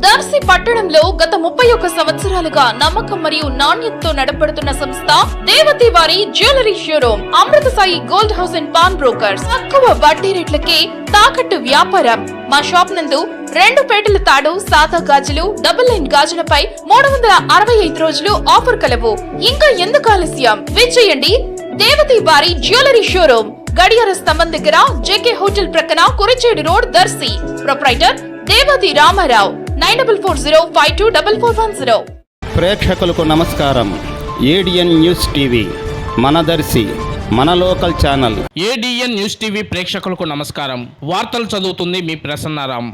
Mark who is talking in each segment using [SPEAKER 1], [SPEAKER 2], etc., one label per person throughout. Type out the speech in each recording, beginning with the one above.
[SPEAKER 1] దర్శి పట్టణంలో గత 31 సంవత్సరాలుగా నమ్మకం మరియు నాణ్యతతో నడపడుతున్న సంస్థ దేవతి వారి jewellery showroom Amrutha Sai gold house and pawn brokers. తక్కువ వడ్డీ రేట్లకే తాకట్టు వ్యాపారం. మా షాప్ నందు 2 పేటల తాడు, సాదా గాజులు, డబుల్ లైన్ గాజులపై 365 రోజులు ఆఫర్ కలవు. ఇంకా ఎందుకు ఆలస్యం? విచ్చేయండి దేవతి వారి జ్యువెలరీ షోరూమ్, గడియార స్తంభం దగ్గర, జేకే హోటల్ ప్రక్కన, కురిచేడు రోడ్, దర్శి. ప్రొప్రైటర్ దేవతి రామారావు. 9440524410.
[SPEAKER 2] ప్రేక్షకులకు నమస్కారం. ఏడిఎన్ న్యూస్ టీవీ మన దర్శి, మన local channel.
[SPEAKER 3] ADN news TV ప్రేక్షకులకు నమస్కారం. వార్తలు చదువుతుంది మీ ప్రసన్నారాం.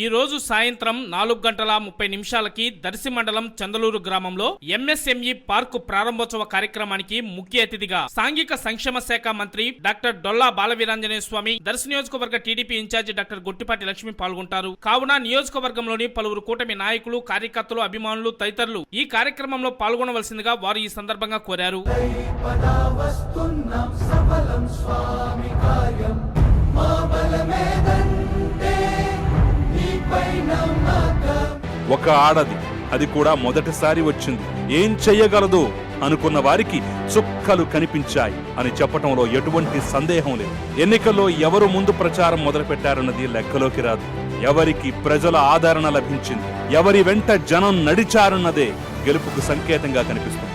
[SPEAKER 3] ఈ రోజు సాయంత్రం 4:30 దర్శి మండలం చందలూరు గ్రామంలో ఎంఎస్ఎంఈ పార్కు ప్రారంభోత్సవ కార్యక్రమానికి ముఖ్య అతిథిగా సాంఘిక సంక్షేమ శాఖ మంత్రి డాక్టర్ డొల్లా బాలవీరాంజనేయ స్వామి, దర్శి నియోజకవర్గ TDP incharge doctor Gottipati Lakshmi పాల్గొంటారు. కావున నియోజకవర్గంలోని పలువురు కూటమి నాయకులు, కార్యకర్తలు, అభిమానులు తదితరులు ఈ కార్యక్రమంలో పాల్గొనవలసిందిగా వారు ఈ సందర్భంగా కోరారు.
[SPEAKER 4] ఒక ఆడది, అది కూడా మొదటిసారి వచ్చింది, ఏం చెయ్యగలదు అనుకున్న వారికి చుక్కలు కనిపించాయి అని చెప్పటంలో ఎటువంటి సందేహం లేదు. ఎన్నికల్లో ఎవరు ముందు ప్రచారం మొదలుపెట్టారన్నది లెక్కలోకి రాదు. ఎవరికి ప్రజల ఆదరణ లభించింది, ఎవరి వెంట జనం నడిచారన్నదే గెలుపుకు సంకేతంగా కనిపిస్తుంది.